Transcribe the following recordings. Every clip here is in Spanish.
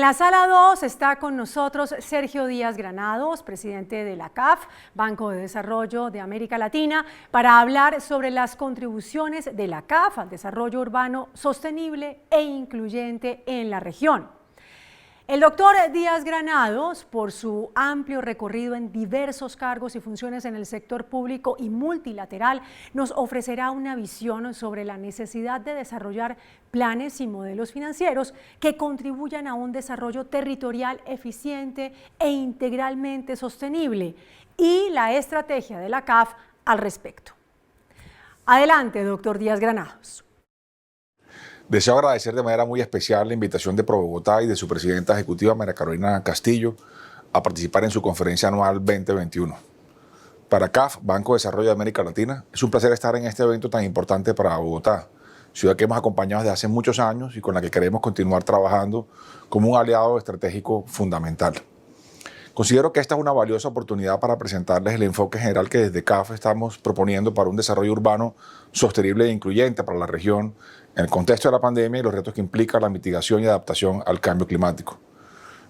En la sala 2 está con nosotros Sergio Díaz Granados, presidente de la CAF, Banco de Desarrollo de América Latina, para hablar sobre las contribuciones de la CAF al desarrollo urbano sostenible e incluyente en la región. El doctor Díaz Granados, por su amplio recorrido en diversos cargos y funciones en el sector público y multilateral, nos ofrecerá una visión sobre la necesidad de desarrollar planes y modelos financieros que contribuyan a un desarrollo territorial eficiente e integralmente sostenible y la estrategia de la CAF al respecto. Adelante, doctor Díaz Granados. Deseo agradecer de manera muy especial la invitación de ProBogotá y de su presidenta ejecutiva, María Carolina Castillo, a participar en su conferencia anual 2021. Para CAF, Banco de Desarrollo de América Latina, es un placer estar en este evento tan importante para Bogotá, ciudad que hemos acompañado desde hace muchos años y con la que queremos continuar trabajando como un aliado estratégico fundamental. Considero que esta es una valiosa oportunidad para presentarles el enfoque general que desde CAF estamos proponiendo para un desarrollo urbano sostenible e incluyente para la región en el contexto de la pandemia y los retos que implica la mitigación y adaptación al cambio climático.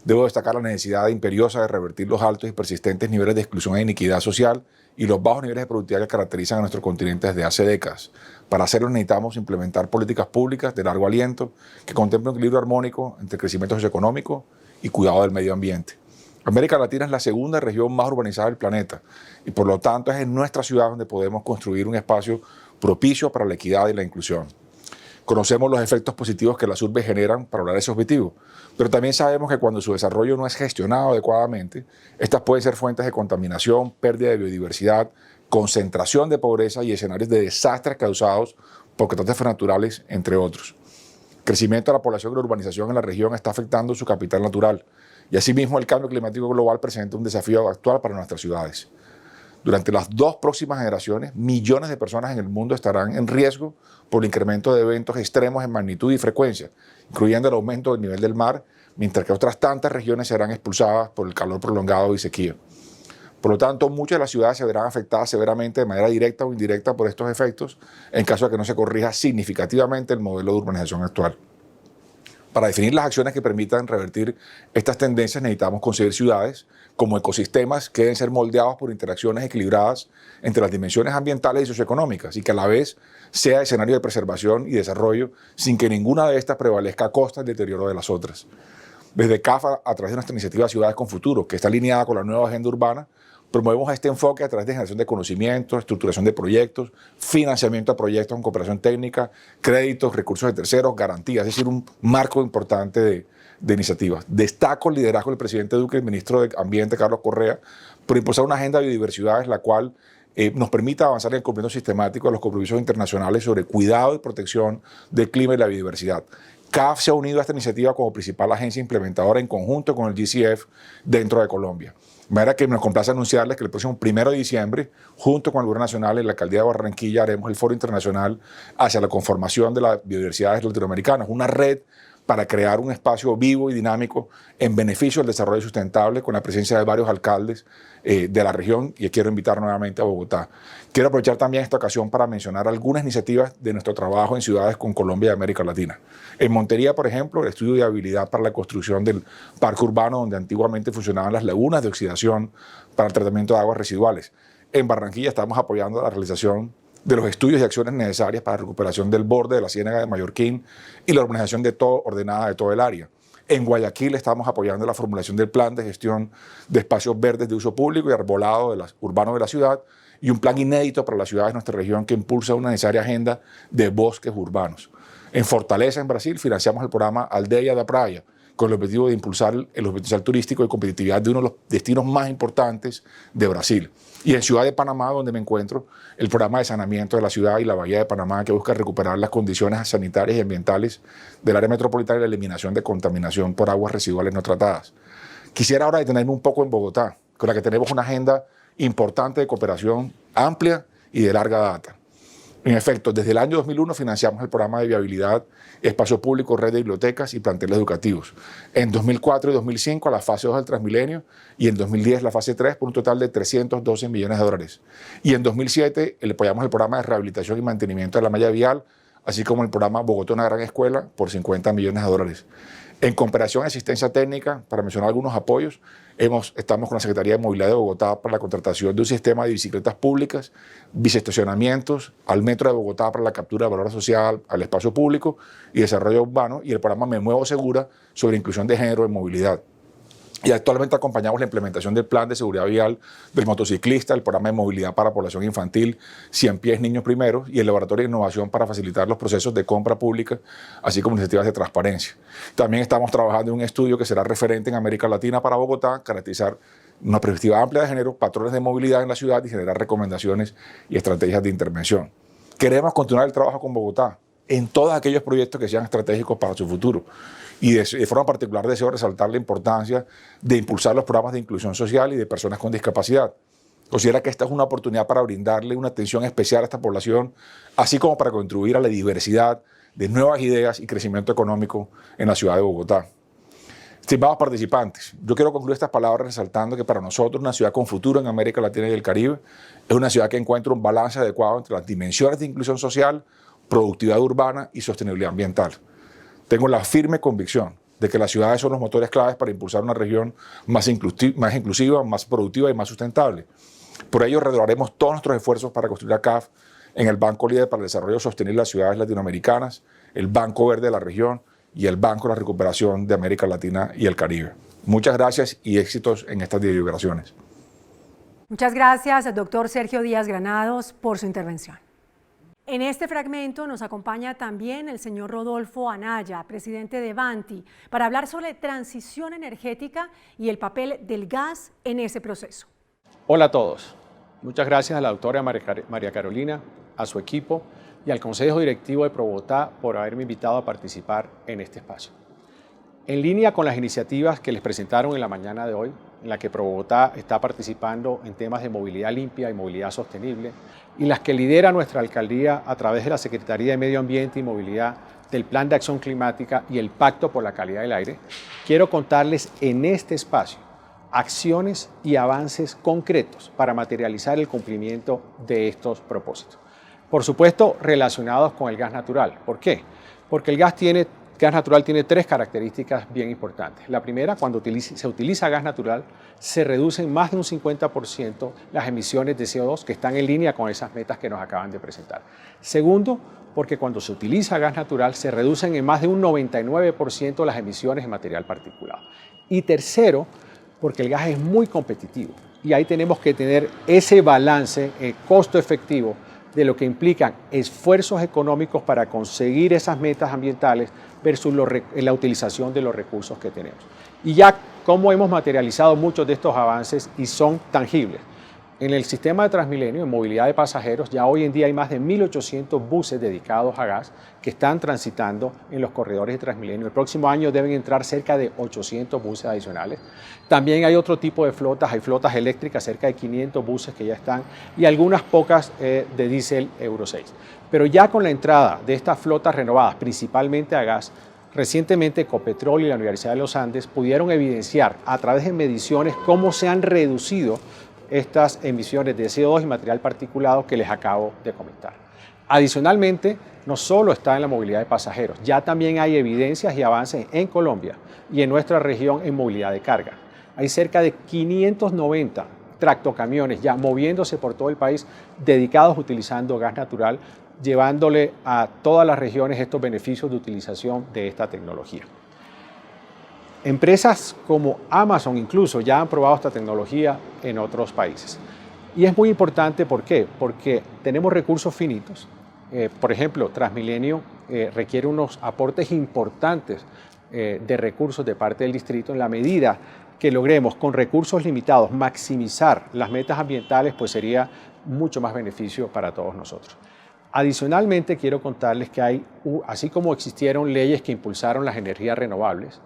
Debo destacar la necesidad imperiosa de revertir los altos y persistentes niveles de exclusión e iniquidad social y los bajos niveles de productividad que caracterizan a nuestro continente desde hace décadas. Para hacerlo necesitamos implementar políticas públicas de largo aliento que contemplen un equilibrio armónico entre crecimiento socioeconómico y cuidado del medio ambiente. América Latina es la segunda región más urbanizada del planeta y por lo tanto es en nuestra ciudad donde podemos construir un espacio propicio para la equidad y la inclusión. Conocemos los efectos positivos que las urbes generan para lograr ese objetivo, pero también sabemos que cuando su desarrollo no es gestionado adecuadamente, estas pueden ser fuentes de contaminación, pérdida de biodiversidad, concentración de pobreza y escenarios de desastres causados por catástrofes naturales, entre otros. El crecimiento de la población y la urbanización en la región está afectando su capital natural y asimismo el cambio climático global presenta un desafío actual para nuestras ciudades. Durante las dos próximas generaciones, millones de personas en el mundo estarán en riesgo por el incremento de eventos extremos en magnitud y frecuencia, incluyendo el aumento del nivel del mar, mientras que otras tantas regiones serán expulsadas por el calor prolongado y sequía. Por lo tanto, muchas de las ciudades se verán afectadas severamente de manera directa o indirecta por estos efectos, en caso de que no se corrija significativamente el modelo de urbanización actual. Para definir las acciones que permitan revertir estas tendencias necesitamos concebir ciudades como ecosistemas que deben ser moldeados por interacciones equilibradas entre las dimensiones ambientales y socioeconómicas y que a la vez sea escenario de preservación y desarrollo sin que ninguna de estas prevalezca a costa del deterioro de las otras. Desde CAF, a través de nuestra iniciativa Ciudades con Futuro, que está alineada con la nueva agenda urbana, promovemos este enfoque a través de generación de conocimiento, estructuración de proyectos, financiamiento de proyectos con cooperación técnica, créditos, recursos de terceros, garantías, es decir, un marco importante de iniciativas. Destaco el liderazgo del presidente Duque y el ministro de Ambiente, Carlos Correa, por impulsar una agenda de biodiversidad, la cual nos permita avanzar en el cumplimiento sistemático de los compromisos internacionales sobre cuidado y protección del clima y la biodiversidad. CAF se ha unido a esta iniciativa como principal agencia implementadora en conjunto con el GCF dentro de Colombia. De manera que nos complace anunciarles que el próximo 1 de diciembre, junto con el Gobierno Nacional y la Alcaldía de Barranquilla, haremos el Foro Internacional hacia la conformación de las biodiversidades latinoamericanas, una red para crear un espacio vivo y dinámico en beneficio del desarrollo sustentable con la presencia de varios alcaldes de la región y quiero invitar nuevamente a Bogotá. Quiero aprovechar también esta ocasión para mencionar algunas iniciativas de nuestro trabajo en ciudades con Colombia y América Latina. En Montería, por ejemplo, el estudio de viabilidad para la construcción del parque urbano donde antiguamente funcionaban las lagunas de oxidación para el tratamiento de aguas residuales. En Barranquilla estamos apoyando la realización de los estudios y acciones necesarias para la recuperación del borde de la Ciénaga de Mallorquín y la urbanización ordenada de todo el área. En Guayaquil estamos apoyando la formulación del plan de gestión de espacios verdes de uso público y arbolado urbano de la ciudad y un plan inédito para las ciudades de nuestra región que impulsa una necesaria agenda de bosques urbanos. En Fortaleza, en Brasil, financiamos el programa Aldeia da Praia, con el objetivo de impulsar el potencial turístico y competitividad de uno de los destinos más importantes de Brasil. Y en Ciudad de Panamá, donde me encuentro, el programa de saneamiento de la ciudad y la Bahía de Panamá, que busca recuperar las condiciones sanitarias y ambientales del área metropolitana y la eliminación de contaminación por aguas residuales no tratadas. Quisiera ahora detenerme un poco en Bogotá, con la que tenemos una agenda importante de cooperación amplia y de larga data. En efecto, desde el año 2001 financiamos el programa de viabilidad, espacio público, red de bibliotecas y planteles educativos. En 2004 y 2005 la fase 2 del Transmilenio y en 2010 la fase 3 por un total de 312 millones de dólares. Y en 2007 le apoyamos el programa de rehabilitación y mantenimiento de la malla vial, así como el programa Bogotá una gran escuela por 50 millones de dólares. En cooperación y asistencia técnica, para mencionar algunos apoyos, estamos con la Secretaría de Movilidad de Bogotá para la contratación de un sistema de bicicletas públicas, biciestacionamientos, al Metro de Bogotá para la captura de valor asociado al espacio público y desarrollo urbano, y el programa Me Muevo Segura sobre inclusión de género en movilidad. Y actualmente acompañamos la implementación del plan de seguridad vial del motociclista, el programa de movilidad para población infantil, 100 pies niños primeros, y el laboratorio de innovación para facilitar los procesos de compra pública, así como iniciativas de transparencia. También estamos trabajando en un estudio que será referente en América Latina para Bogotá, caracterizar una perspectiva amplia de género, patrones de movilidad en la ciudad y generar recomendaciones y estrategias de intervención. Queremos continuar el trabajo con Bogotá en todos aquellos proyectos que sean estratégicos para su futuro. Y de forma particular deseo resaltar la importancia de impulsar los programas de inclusión social y de personas con discapacidad. Considera que esta es una oportunidad para brindarle una atención especial a esta población, así como para contribuir a la diversidad de nuevas ideas y crecimiento económico en la ciudad de Bogotá. Estimados participantes, yo quiero concluir estas palabras resaltando que para nosotros una ciudad con futuro en América Latina y el Caribe es una ciudad que encuentra un balance adecuado entre las dimensiones de inclusión social, productividad urbana y sostenibilidad ambiental. Tengo la firme convicción de que las ciudades son los motores claves para impulsar una región más inclusiva, más productiva y más sustentable. Por ello, redoblaremos todos nuestros esfuerzos para construir a CAF en el Banco Líder para el Desarrollo Sostenible de las Ciudades Latinoamericanas, el Banco Verde de la región y el Banco de la Recuperación de América Latina y el Caribe. Muchas gracias y éxitos en estas deliberaciones. Muchas gracias, doctor Sergio Díaz Granados, por su intervención. En este fragmento nos acompaña también el señor Rodolfo Anaya, presidente de Vanti, para hablar sobre transición energética y el papel del gas en ese proceso. Hola a todos. Muchas gracias a la doctora María Carolina, a su equipo y al Consejo Directivo de ProBogotá por haberme invitado a participar en este espacio. En línea con las iniciativas que les presentaron en la mañana de hoy, en la que ProBogotá está participando en temas de movilidad limpia y movilidad sostenible, y las que lidera nuestra alcaldía a través de la Secretaría de Medio Ambiente y Movilidad, del Plan de Acción Climática y el Pacto por la Calidad del Aire, quiero contarles en este espacio acciones y avances concretos para materializar el cumplimiento de estos propósitos. Por supuesto, relacionados con el gas natural. ¿Por qué? Porque el gas natural tiene tres características bien importantes. La primera, cuando se utiliza gas natural, se reducen más de un 50% las emisiones de CO2 que están en línea con esas metas que nos acaban de presentar. Segundo, porque cuando se utiliza gas natural, se reducen en más de un 99% las emisiones de material particulado. Y tercero, porque el gas es muy competitivo y ahí tenemos que tener ese balance costo efectivo de lo que implican esfuerzos económicos para conseguir esas metas ambientales versus la utilización de los recursos que tenemos. Y ya cómo hemos materializado muchos de estos avances y son tangibles. En el sistema de Transmilenio, en movilidad de pasajeros, ya hoy en día hay más de 1.800 buses dedicados a gas que están transitando en los corredores de Transmilenio. El próximo año deben entrar cerca de 800 buses adicionales. También hay otro tipo de flotas, hay flotas eléctricas, cerca de 500 buses que ya están y algunas pocas de diésel Euro 6. Pero ya con la entrada de estas flotas renovadas, principalmente a gas, recientemente Ecopetrol y la Universidad de los Andes pudieron evidenciar a través de mediciones cómo se han reducido estas emisiones de CO2 y material particulado que les acabo de comentar. Adicionalmente, no solo está en la movilidad de pasajeros, ya también hay evidencias y avances en Colombia y en nuestra región en movilidad de carga. Hay cerca de 590 tractocamiones ya moviéndose por todo el país dedicados utilizando gas natural, llevándole a todas las regiones estos beneficios de utilización de esta tecnología. Empresas como Amazon incluso ya han probado esta tecnología en otros países. Y es muy importante, ¿por qué? Porque tenemos recursos finitos. Por ejemplo, Transmilenio requiere unos aportes importantes de recursos de parte del distrito. En la medida que logremos con recursos limitados maximizar las metas ambientales, pues sería mucho más beneficio para todos nosotros. Adicionalmente, quiero contarles que hay, así como existieron leyes que impulsaron las energías renovables,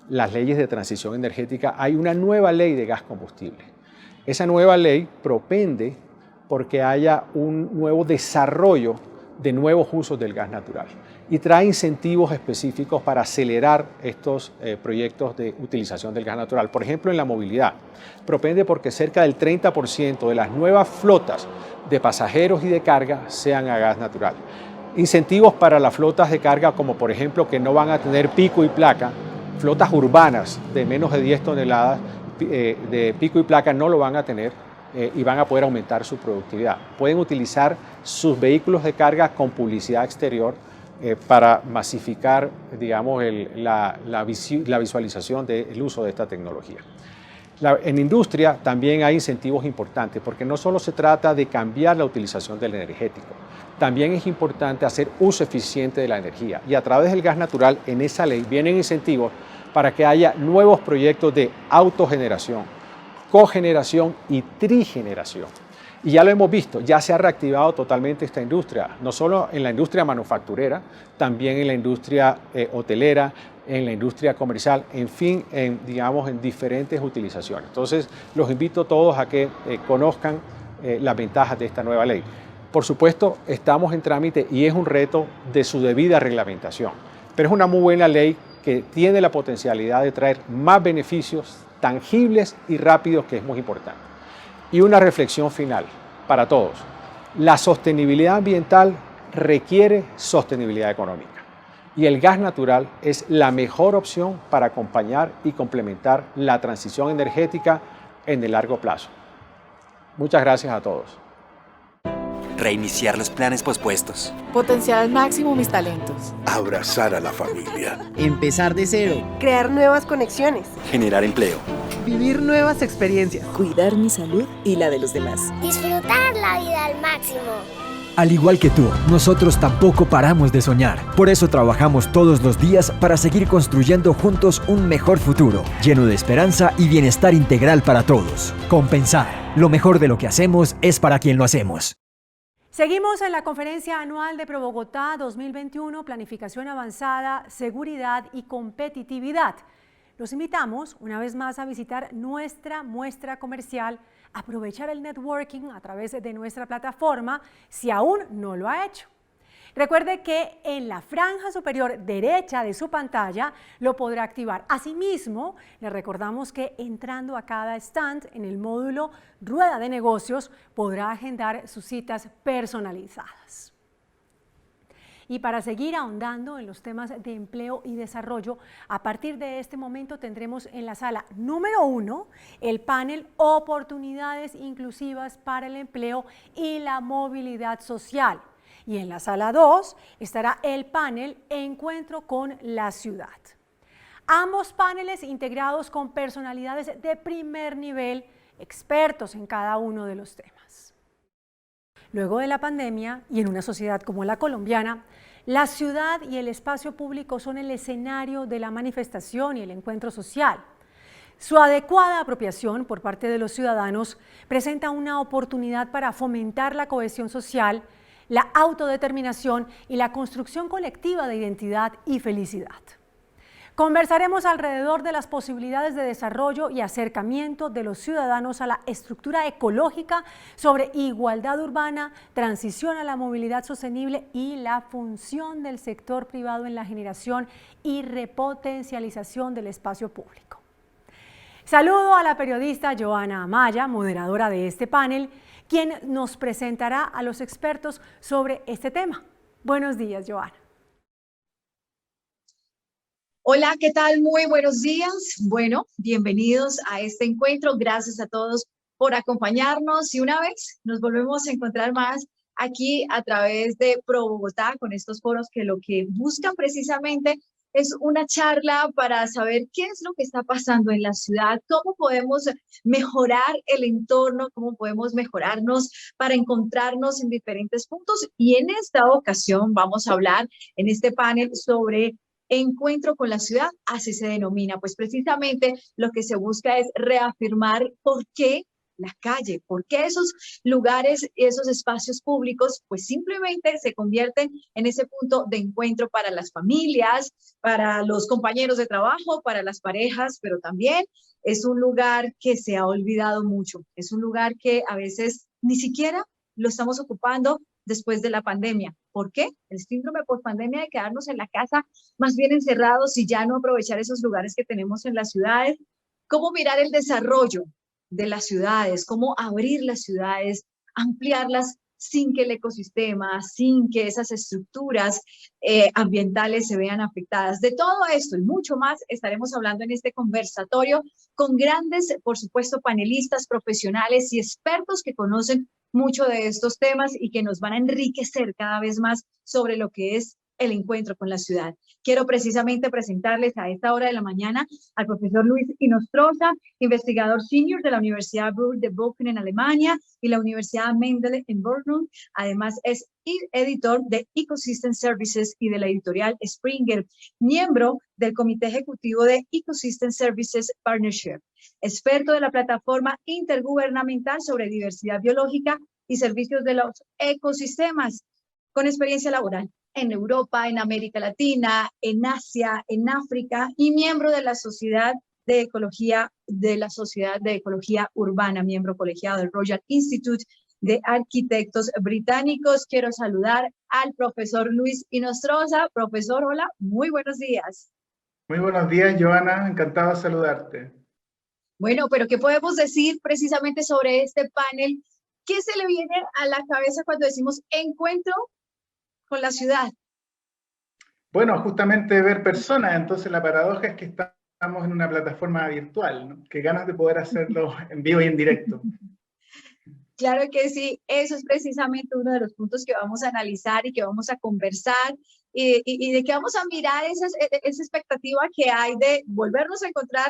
las leyes de transición energética, hay una nueva ley de gas combustible. Esa nueva ley propende porque haya un nuevo desarrollo de nuevos usos del gas natural y trae incentivos específicos para acelerar estos proyectos de utilización del gas natural. Por ejemplo, en la movilidad, propende porque cerca del 30% de las nuevas flotas de pasajeros y de carga sean a gas natural. Incentivos para las flotas de carga, como por ejemplo que no van a tener pico y placa, flotas urbanas de menos de 10 toneladas de pico y placa no lo van a tener y van a poder aumentar su productividad. Pueden utilizar sus vehículos de carga con publicidad exterior para masificar, digamos, la visualización del uso de esta tecnología. En industria también hay incentivos importantes, porque no solo se trata de cambiar la utilización del energético, también es importante hacer uso eficiente de la energía. Y a través del gas natural, en esa ley vienen incentivos para que haya nuevos proyectos de autogeneración, cogeneración y trigeneración. Y ya lo hemos visto, ya se ha reactivado totalmente esta industria, no solo en la industria manufacturera, también en la industria hotelera, en la industria comercial, en fin, digamos, en diferentes utilizaciones. Entonces, los invito a todos a que conozcan las ventajas de esta nueva ley. Por supuesto, estamos en trámite y es un reto de su debida reglamentación, pero es una muy buena ley que tiene la potencialidad de traer más beneficios tangibles y rápidos, que es muy importante. Y una reflexión final para todos. La sostenibilidad ambiental requiere sostenibilidad económica. Y el gas natural es la mejor opción para acompañar y complementar la transición energética en el largo plazo. Muchas gracias a todos. Reiniciar los planes pospuestos. Potenciar al máximo mis talentos. Abrazar a la familia. Empezar de cero. Crear nuevas conexiones. Generar empleo. Vivir nuevas experiencias. Cuidar mi salud y la de los demás. Disfrutar la vida al máximo. Al igual que tú, nosotros tampoco paramos de soñar. Por eso trabajamos todos los días para seguir construyendo juntos un mejor futuro, lleno de esperanza y bienestar integral para todos. Compensar. Lo mejor de lo que hacemos es para quien lo hacemos. Seguimos en la Conferencia Anual de ProBogotá 2021, Planificación Avanzada, Seguridad y Competitividad. Los invitamos una vez más a visitar nuestra muestra comercial, aprovechar el networking a través de nuestra plataforma si aún no lo ha hecho. Recuerde que en la franja superior derecha de su pantalla lo podrá activar. Asimismo, le recordamos que entrando a cada stand en el módulo Rueda de Negocios podrá agendar sus citas personalizadas. Y para seguir ahondando en los temas de empleo y desarrollo, a partir de este momento tendremos en la sala número 1 el panel Oportunidades Inclusivas para el Empleo y la Movilidad Social. Y en la sala 2 estará el panel Encuentro con la Ciudad. Ambos paneles integrados con personalidades de primer nivel, expertos en cada uno de los temas. Luego de la pandemia y en una sociedad como la colombiana, la ciudad y el espacio público son el escenario de la manifestación y el encuentro social. Su adecuada apropiación por parte de los ciudadanos presenta una oportunidad para fomentar la cohesión social, la autodeterminación y la construcción colectiva de identidad y felicidad. Conversaremos alrededor de las posibilidades de desarrollo y acercamiento de los ciudadanos a la estructura ecológica, sobre igualdad urbana, transición a la movilidad sostenible y la función del sector privado en la generación y repotencialización del espacio público. Saludo a la periodista Joana Amaya, moderadora de este panel, quien nos presentará a los expertos sobre este tema. Buenos días, Joana. Hola, ¿qué tal? Muy buenos días. Bueno, bienvenidos a este encuentro. Gracias a todos por acompañarnos y una vez nos volvemos a encontrar más aquí a través de ProBogotá con estos foros que lo que buscan precisamente es una charla para saber qué es lo que está pasando en la ciudad, cómo podemos mejorar el entorno, cómo podemos mejorarnos para encontrarnos en diferentes puntos. Y en esta ocasión vamos a hablar en este panel sobre Encuentro con la Ciudad, así se denomina. Pues precisamente lo que se busca es reafirmar por qué la calle, por qué esos lugares, esos espacios públicos, pues simplemente se convierten en ese punto de encuentro para las familias, para los compañeros de trabajo, para las parejas, pero también es un lugar que se ha olvidado mucho. Es un lugar que a veces ni siquiera lo estamos ocupando después de la pandemia. ¿Por qué? El síndrome post-pandemia de quedarnos en la casa más bien encerrados y ya no aprovechar esos lugares que tenemos en las ciudades. ¿Cómo mirar el desarrollo de las ciudades? ¿Cómo abrir las ciudades, ampliarlas sin que el ecosistema, sin que esas estructuras ambientales se vean afectadas. De todo esto y mucho más estaremos hablando en este conversatorio con grandes, por supuesto, panelistas, profesionales y expertos que conocen mucho de estos temas y que nos van a enriquecer cada vez más sobre lo que es el encuentro con la ciudad. Quiero precisamente presentarles a esta hora de la mañana al profesor Luis Inostroza, investigador senior de la Universidad Bur de Bochum en Alemania y la Universidad Mendel en Brno. Además es editor de Ecosystem Services y de la editorial Springer, miembro del Comité Ejecutivo de Ecosystem Services Partnership, experto de la plataforma intergubernamental sobre diversidad biológica y servicios de los ecosistemas, con experiencia laboral en Europa, en América Latina, en Asia, en África y miembro de la Sociedad de Ecología Urbana, miembro colegiado del Royal Institute de Arquitectos Británicos. Quiero saludar al profesor Luis Inostroza. Profesor, hola, muy buenos días. Muy buenos días, Joana, encantado de saludarte. Bueno, pero ¿qué podemos decir precisamente sobre este panel? ¿Qué se le viene a la cabeza cuando decimos encuentro con la ciudad? Bueno, justamente ver personas, entonces la paradoja es que estamos en una plataforma virtual, ¿no? Qué ganas de poder hacerlo en vivo y en directo. Claro que sí, eso es precisamente uno de los puntos que vamos a analizar y que vamos a conversar y de que vamos a mirar esa expectativa que hay de volvernos a encontrar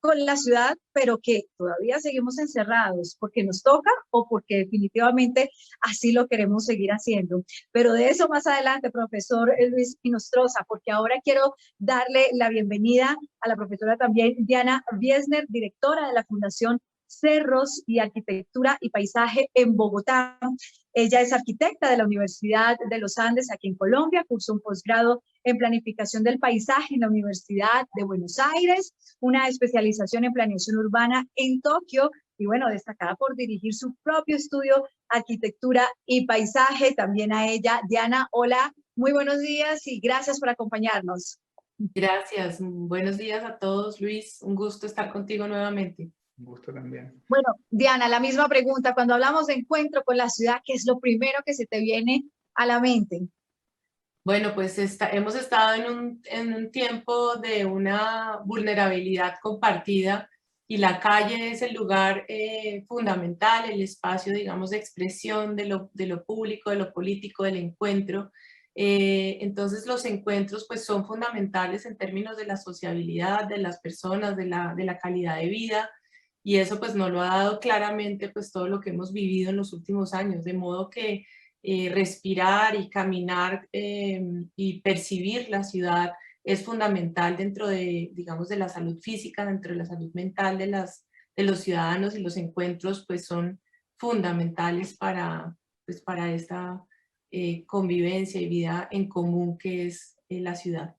con la ciudad, pero que todavía seguimos encerrados porque nos toca o porque definitivamente así lo queremos seguir haciendo. Pero de eso más adelante, profesor Luis Inostroza, porque ahora quiero darle la bienvenida a la profesora también Diana Wiesner, directora de la Fundación Cerros y Arquitectura y Paisaje en Bogotá. Ella es arquitecta de la Universidad de los Andes aquí en Colombia, cursó un posgrado en planificación del paisaje en la Universidad de Buenos Aires, una especialización en planeación urbana en Tokio y bueno, destacada por dirigir su propio estudio Arquitectura y Paisaje. También a ella, Diana, hola, muy buenos días y gracias por acompañarnos. Gracias, buenos días a todos, Luis, un gusto estar contigo nuevamente. Un gusto también. Bueno, Diana, la misma pregunta. Cuando hablamos de encuentro con la ciudad, ¿qué es lo primero que se te viene a la mente? Bueno, pues hemos estado en un tiempo de una vulnerabilidad compartida y la calle es el lugar fundamental, el espacio, digamos, de expresión de lo público, de lo político, del encuentro. Entonces los encuentros pues son fundamentales en términos de la sociabilidad de las personas, de la calidad de vida. Y eso pues nos lo ha dado claramente pues todo lo que hemos vivido en los últimos años, de modo que respirar y caminar y percibir la ciudad es fundamental dentro de, digamos, de la salud física, dentro de la salud mental de los ciudadanos, y los encuentros pues son fundamentales para esta convivencia y vida en común que es la ciudad.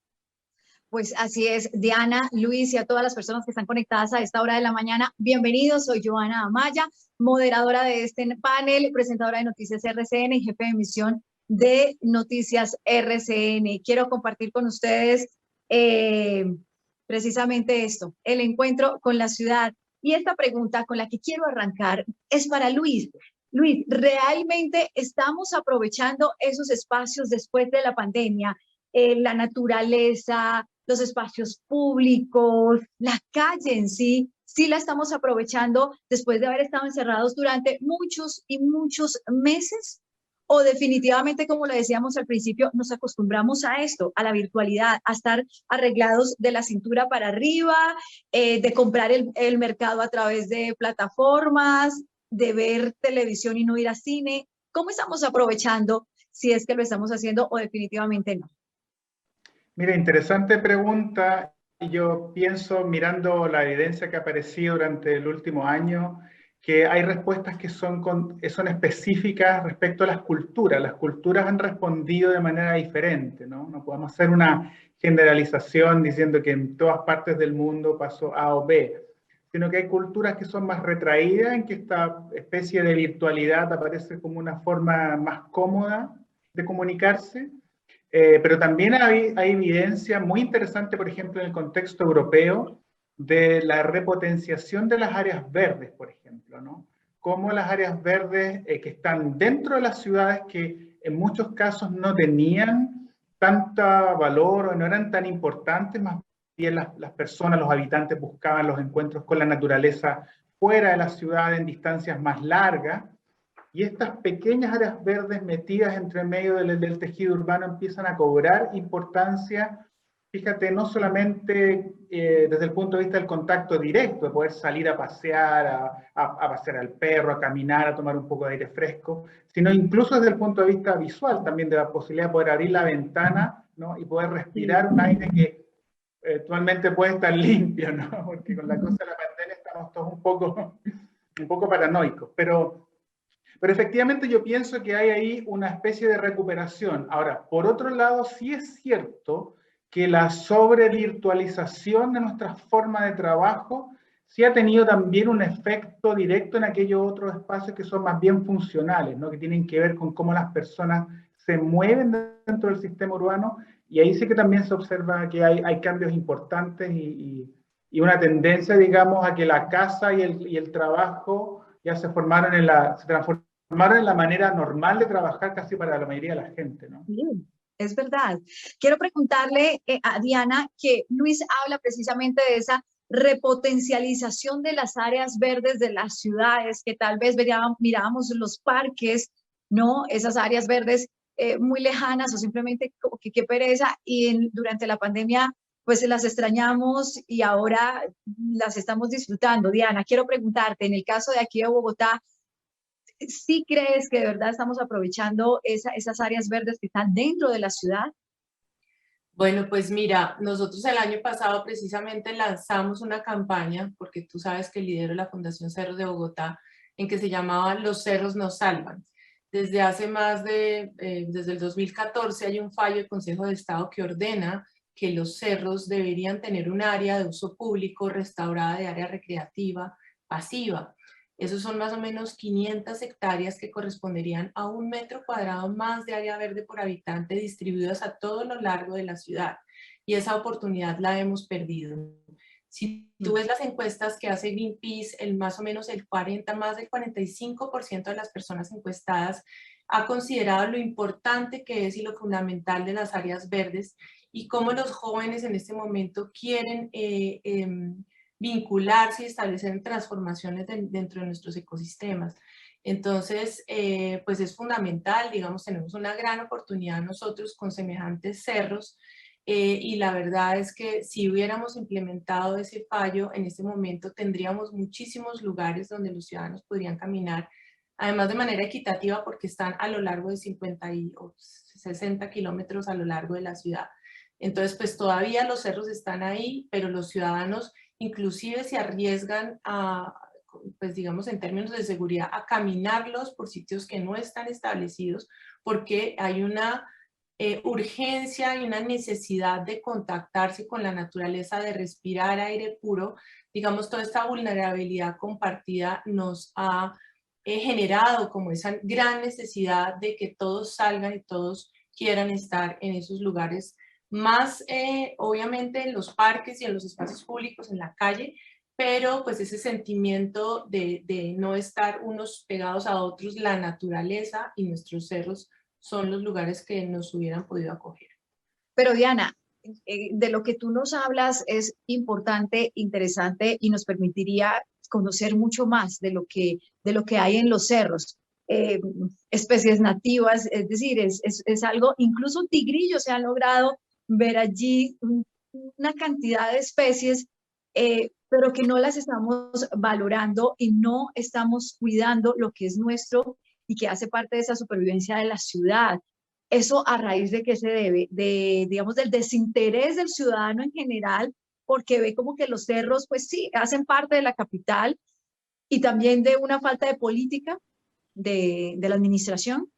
Pues así es, Diana, Luis y a todas las personas que están conectadas a esta hora de la mañana, bienvenidos. Soy Joana Amaya, moderadora de este panel, presentadora de Noticias RCN y jefe de emisión de Noticias RCN. Quiero compartir con ustedes precisamente esto, el encuentro con la ciudad. Y esta pregunta con la que quiero arrancar es para Luis. Luis, ¿realmente estamos aprovechando esos espacios después de la pandemia? La naturaleza, los espacios públicos, la calle en sí la estamos aprovechando después de haber estado encerrados durante muchos y muchos meses, o definitivamente, como lo decíamos al principio, nos acostumbramos a esto, a la virtualidad, a estar arreglados de la cintura para arriba, de comprar el mercado a través de plataformas, de ver televisión y no ir a cine. ¿Cómo estamos aprovechando, si es que lo estamos haciendo o definitivamente no? Mira, interesante pregunta. Yo pienso, mirando la evidencia que ha aparecido durante el último año, que hay respuestas que son específicas respecto a las culturas. Las culturas han respondido de manera diferente, ¿no? No podemos hacer una generalización diciendo que en todas partes del mundo pasó A o B, sino que hay culturas que son más retraídas, en que esta especie de virtualidad aparece como una forma más cómoda de comunicarse. Pero también hay evidencia muy interesante, por ejemplo, en el contexto europeo, de la repotenciación de las áreas verdes, por ejemplo, ¿no? cómo las áreas verdes que están dentro de las ciudades, que en muchos casos no tenían tanto valor o no eran tan importantes, más bien las personas, los habitantes buscaban los encuentros con la naturaleza fuera de la ciudad en distancias más largas, y estas pequeñas áreas verdes metidas entre medio del tejido urbano empiezan a cobrar importancia. Fíjate, no solamente desde el punto de vista del contacto directo, de poder salir a pasear, a pasear al perro, a caminar, a tomar un poco de aire fresco, sino incluso desde el punto de vista visual, también de la posibilidad de poder abrir la ventana, ¿no? Y poder respirar un aire que actualmente puede estar limpio, ¿no? Porque con la cosa de la pandemia estamos todos un poco paranoicos, pero efectivamente yo pienso que hay ahí una especie de recuperación. Ahora, por otro lado, sí es cierto que la sobrevirtualización de nuestra forma de trabajo sí ha tenido también un efecto directo en aquellos otros espacios que son más bien funcionales, ¿no? Que tienen que ver con cómo las personas se mueven dentro del sistema urbano, y ahí sí que también se observa que hay cambios importantes y una tendencia, digamos, a que la casa y el trabajo ya se transformaron en la manera normal de trabajar casi para la mayoría de la gente, ¿no? Bien. Es verdad. Quiero preguntarle a Diana, que Luis habla precisamente de esa repotencialización de las áreas verdes de las ciudades, que tal vez mirábamos los parques, ¿no? Esas áreas verdes muy lejanas o simplemente como que qué pereza, y durante la pandemia pues las extrañamos y ahora las estamos disfrutando. Diana, quiero preguntarte, en el caso de aquí de Bogotá, ¿sí crees que de verdad estamos aprovechando esas áreas verdes que están dentro de la ciudad? Bueno, pues mira, nosotros el año pasado precisamente lanzamos una campaña, porque tú sabes que lidero la Fundación Cerros de Bogotá, en que se llamaba Los Cerros nos salvan. Desde el 2014 hay un fallo del Consejo de Estado que ordena que los cerros deberían tener un área de uso público restaurada de área recreativa pasiva. Esos son más o menos 500 hectáreas que corresponderían a 1 metro cuadrado más de área verde por habitante distribuidas a todo lo largo de la ciudad. Y esa oportunidad la hemos perdido. Si tú ves las encuestas que hace Greenpeace, más o menos más del 45% de las personas encuestadas ha considerado lo importante que es y lo fundamental de las áreas verdes, y cómo los jóvenes en este momento quieren vincularse y establecer transformaciones dentro de nuestros ecosistemas. Entonces, pues es fundamental, digamos, tenemos una gran oportunidad nosotros con semejantes cerros, y la verdad es que si hubiéramos implementado ese fallo, en este momento tendríamos muchísimos lugares donde los ciudadanos podrían caminar, además de manera equitativa, porque están a lo largo de 50 o 60 kilómetros a lo largo de la ciudad. Entonces, pues todavía los cerros están ahí, pero los ciudadanos inclusive se arriesgan pues digamos en términos de seguridad, a caminarlos por sitios que no están establecidos, porque hay una urgencia y una necesidad de contactarse con la naturaleza, de respirar aire puro. Digamos, toda esta vulnerabilidad compartida nos ha generado como esa gran necesidad de que todos salgan y todos quieran estar en esos lugares, más obviamente en los parques y en los espacios públicos, en la calle, pero pues ese sentimiento de no estar unos pegados a otros, la naturaleza y nuestros cerros son los lugares que nos hubieran podido acoger. Pero Diana, de lo que tú nos hablas es importante, interesante, y nos permitiría conocer mucho más de lo que hay en los cerros. Especies nativas, es decir, es algo, incluso tigrillos se han logrado ver allí, una cantidad de especies, pero que no las estamos valorando y no estamos cuidando lo que es nuestro y que hace parte de esa supervivencia de la ciudad. ¿Eso a raíz de qué se debe? Digamos, del desinterés del ciudadano en general, porque ve como que los cerros, pues sí, hacen parte de la capital, y también de una falta de política de la administración.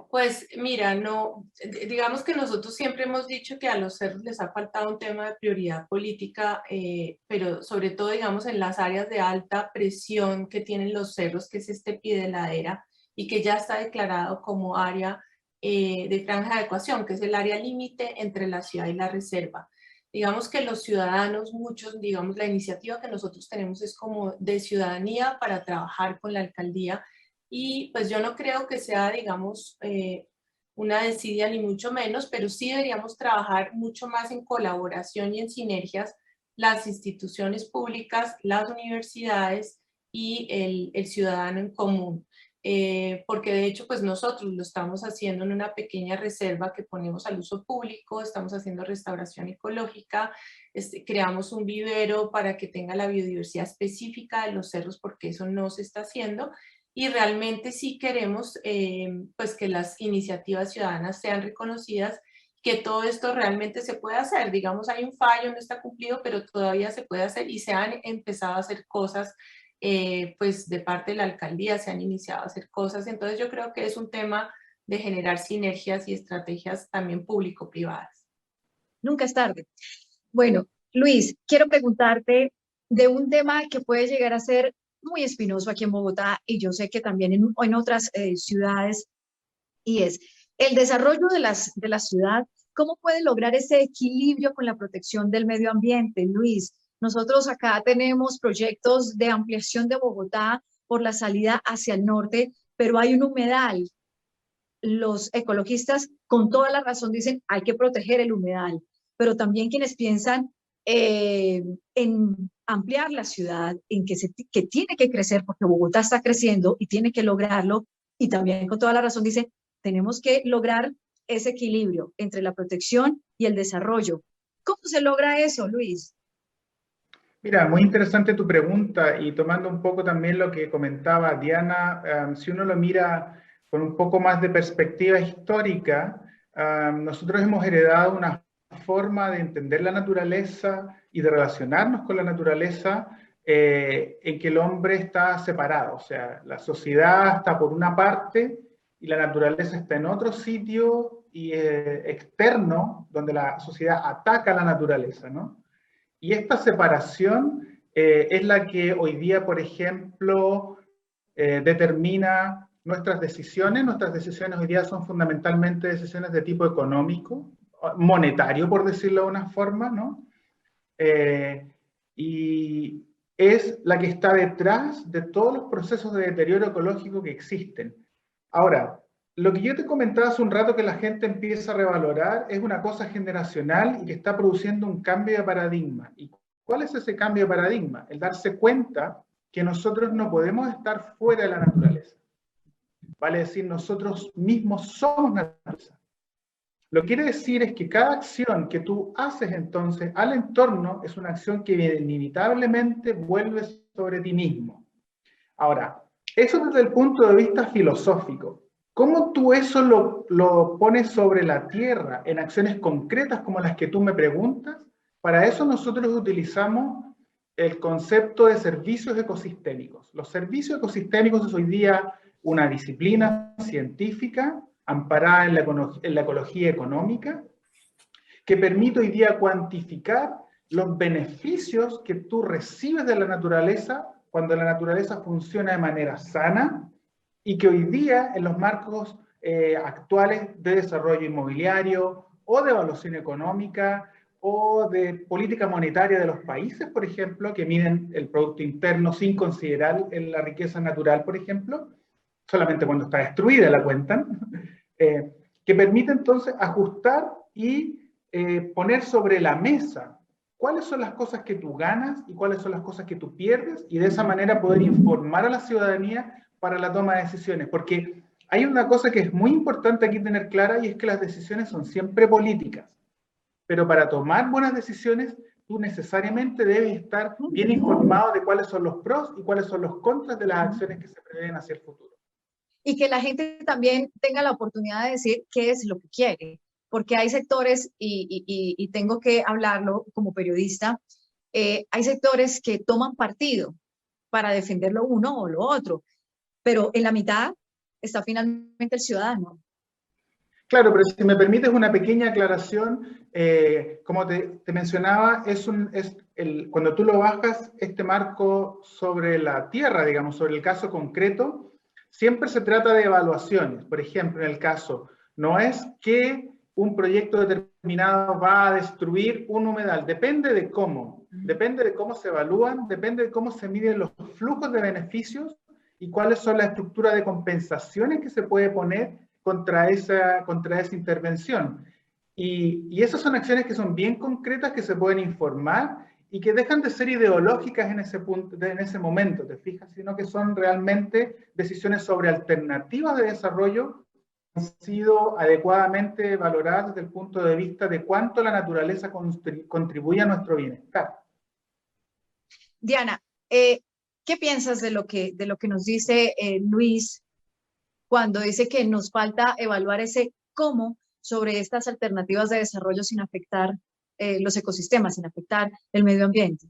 Pues mira, no, digamos que nosotros siempre hemos dicho que a los cerros les ha faltado un tema de prioridad política, pero sobre todo, digamos, en las áreas de alta presión que tienen los cerros, que es este pie de ladera, y que ya está declarado como área de franja de ecuación, que es el área límite entre la ciudad y la reserva. Digamos que los ciudadanos, muchos, digamos, la iniciativa que nosotros tenemos es como de ciudadanía para trabajar con la alcaldía, y pues yo no creo que sea, digamos, una desidia ni mucho menos, pero sí deberíamos trabajar mucho más en colaboración y en sinergias las instituciones públicas, las universidades y el ciudadano en común. Porque de hecho pues nosotros lo estamos haciendo en una pequeña reserva que ponemos al uso público, estamos haciendo restauración ecológica, creamos un vivero para que tenga la biodiversidad específica de los cerros, porque eso no se está haciendo, y realmente sí queremos pues que las iniciativas ciudadanas sean reconocidas, que todo esto realmente se puede hacer. Digamos, hay un fallo, no está cumplido, pero todavía se puede hacer y se han empezado a hacer cosas. Pues de parte de la alcaldía se han iniciado a hacer cosas, entonces yo creo que es un tema de generar sinergias y estrategias también público-privadas. Nunca es tarde. Bueno, Luis, quiero preguntarte de un tema que puede llegar a ser muy espinoso aquí en Bogotá, y yo sé que también en otras ciudades, y es el desarrollo de la ciudad. ¿Cómo puede lograr ese equilibrio con la protección del medio ambiente, Luis? Nosotros acá tenemos proyectos de ampliación de Bogotá por la salida hacia el norte, pero hay un humedal. Los ecologistas con toda la razón dicen hay que proteger el humedal, pero también quienes piensan en ampliar la ciudad, en que tiene que crecer porque Bogotá está creciendo y tiene que lograrlo, y también con toda la razón dicen tenemos que lograr ese equilibrio entre la protección y el desarrollo. ¿Cómo se logra eso, Luis? Mira, muy interesante tu pregunta, y tomando un poco también lo que comentaba Diana, si uno lo mira con un poco más de perspectiva histórica, nosotros hemos heredado una forma de entender la naturaleza y de relacionarnos con la naturaleza en que el hombre está separado, o sea, la sociedad está por una parte y la naturaleza está en otro sitio y externo, donde la sociedad ataca a la naturaleza, ¿no? Y esta separación es la que hoy día, por ejemplo, determina nuestras decisiones. Nuestras decisiones hoy día son fundamentalmente decisiones de tipo económico, monetario, por decirlo de una forma, ¿no? Y es la que está detrás de todos los procesos de deterioro ecológico que existen. Ahora, lo que yo te comentaba hace un rato, que la gente empieza a revalorar, es una cosa generacional y que está produciendo un cambio de paradigma. ¿Y cuál es ese cambio de paradigma? El darse cuenta que nosotros no podemos estar fuera de la naturaleza. Vale decir, nosotros mismos somos naturaleza. Lo que quiere decir es que cada acción que tú haces entonces al entorno es una acción que inevitablemente vuelve sobre ti mismo. Ahora, eso desde el punto de vista filosófico. ¿Cómo tú eso lo pones sobre la tierra en acciones concretas como las que tú me preguntas? Para eso nosotros utilizamos el concepto de servicios ecosistémicos. Los servicios ecosistémicos es hoy día una disciplina científica amparada en la ecología económica, que permite hoy día cuantificar los beneficios que tú recibes de la naturaleza cuando la naturaleza funciona de manera sana, y que hoy día en los marcos actuales de desarrollo inmobiliario o de evaluación económica o de política monetaria de los países, por ejemplo, que miden el Producto Interno sin considerar la riqueza natural, por ejemplo, solamente cuando está destruida la cuentan, que permite entonces ajustar y poner sobre la mesa cuáles son las cosas que tú ganas y cuáles son las cosas que tú pierdes, y de esa manera poder informar a la ciudadanía para la toma de decisiones. Porque hay una cosa que es muy importante aquí tener clara, y es que las decisiones son siempre políticas. Pero para tomar buenas decisiones, tú necesariamente debes estar bien informado de cuáles son los pros y cuáles son los contras de las acciones que se prevén hacia el futuro. Y que la gente también tenga la oportunidad de decir qué es lo que quiere. Porque hay sectores, y tengo que hablarlo como periodista, hay sectores que toman partido para defender lo uno o lo otro, pero en la mitad está finalmente el ciudadano. Claro, pero si me permites una pequeña aclaración, como te mencionaba, cuando tú lo bajas, este marco sobre la tierra, digamos, sobre el caso concreto, siempre se trata de evaluaciones. Por ejemplo, en el caso, no es que un proyecto determinado va a destruir un humedal. Depende de cómo se evalúan, depende de cómo se miden los flujos de beneficios y cuáles son las estructuras de compensaciones que se puede poner contra esa intervención. Y esas son acciones que son bien concretas, que se pueden informar y que dejan de ser ideológicas en ese momento, ¿te fijas? Sino que son realmente decisiones sobre alternativas de desarrollo que han sido adecuadamente valoradas desde el punto de vista de cuánto la naturaleza contribuye a nuestro bienestar. Diana, ¿qué piensas de lo que nos dice Luis cuando dice que nos falta evaluar ese cómo sobre estas alternativas de desarrollo sin afectar los ecosistemas, sin afectar el medio ambiente?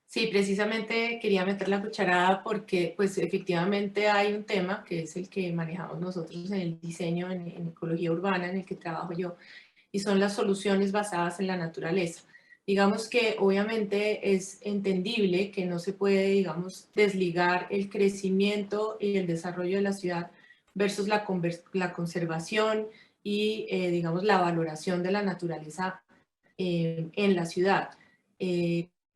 Sí, precisamente quería meter la cucharada porque pues efectivamente hay un tema que es el que manejamos nosotros en el diseño, en ecología urbana, en el que trabajo yo, y son las soluciones basadas en la naturaleza. Digamos que obviamente es entendible que no se puede, digamos, desligar el crecimiento y el desarrollo de la ciudad versus la conservación y, digamos, la valoración de la naturaleza en la ciudad.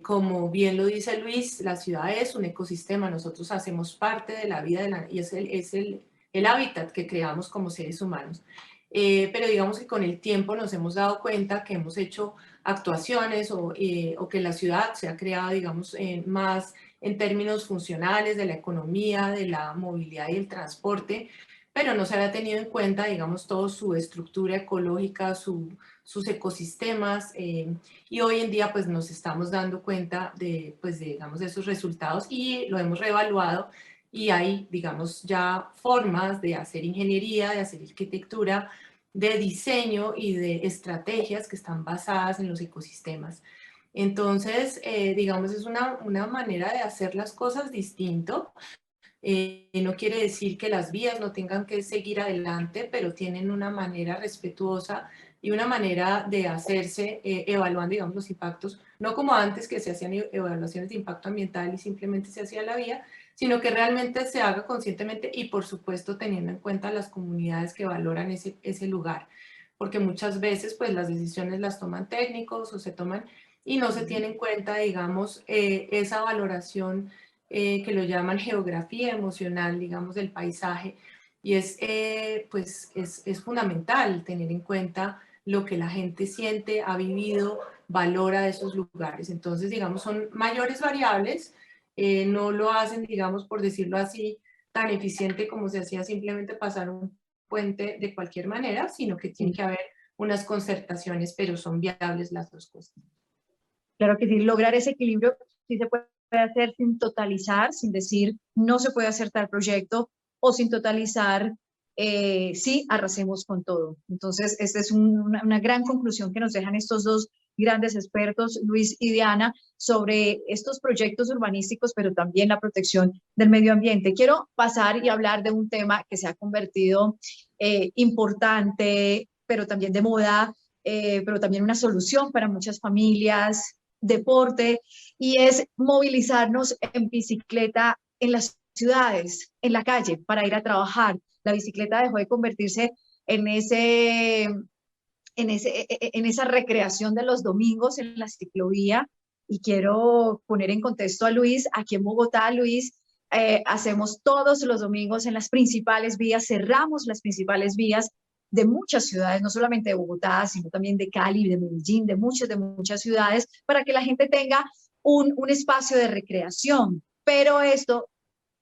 Como bien lo dice Luis, la ciudad es un ecosistema, nosotros hacemos parte de la vida y es el hábitat que creamos como seres humanos. Pero digamos que con el tiempo nos hemos dado cuenta que hemos hecho actuaciones o que la ciudad se ha creado, digamos, más en términos funcionales de la economía, de la movilidad y el transporte, pero no se había tenido en cuenta, digamos, toda su estructura ecológica, sus ecosistemas, y hoy en día pues nos estamos dando cuenta digamos, de esos resultados y lo hemos reevaluado y hay, digamos, ya formas de hacer ingeniería, de hacer arquitectura, de diseño y de estrategias que están basadas en los ecosistemas. Entonces, digamos, es una manera de hacer las cosas distinto. No quiere decir que las vías no tengan que seguir adelante, pero tienen una manera respetuosa y una manera de hacerse evaluando, digamos, los impactos, no como antes que se hacían evaluaciones de impacto ambiental y simplemente se hacía la vía, sino que realmente se haga conscientemente y, por supuesto, teniendo en cuenta las comunidades que valoran ese lugar, porque muchas veces, pues, las decisiones las toman técnicos o se toman y no se tiene en cuenta, digamos, esa valoración que lo llaman geografía emocional, digamos, del paisaje, y pues es fundamental tener en cuenta lo que la gente siente, ha vivido, valora de esos lugares. Entonces, digamos, son mayores variables, no lo hacen, digamos, por decirlo así, tan eficiente como se hacía simplemente pasar un puente de cualquier manera, sino que tiene que haber unas concertaciones, pero son viables las dos cosas. Claro que sí, lograr ese equilibrio sí se puede hacer sin totalizar, sin decir no se puede hacer tal proyecto, o sin totalizar, sí, arrasemos con todo. Entonces, esta es una gran conclusión que nos dejan estos dos grandes expertos, Luis y Diana, sobre estos proyectos urbanísticos, pero también la protección del medio ambiente. Quiero pasar y hablar de un tema que se ha convertido importante, pero también de moda, pero también una solución para muchas familias, deporte, y es movilizarnos en bicicleta en las ciudades, en la calle, para ir a trabajar. La bicicleta dejó de convertirse en esa recreación de los domingos en la ciclovía, y quiero poner en contexto a Luis. Aquí en Bogotá, Luis, hacemos todos los domingos en las principales vías, cerramos las principales vías de muchas ciudades, no solamente de Bogotá, sino también de Cali, de Medellín, de muchas ciudades, para que la gente tenga un espacio de recreación. Pero esto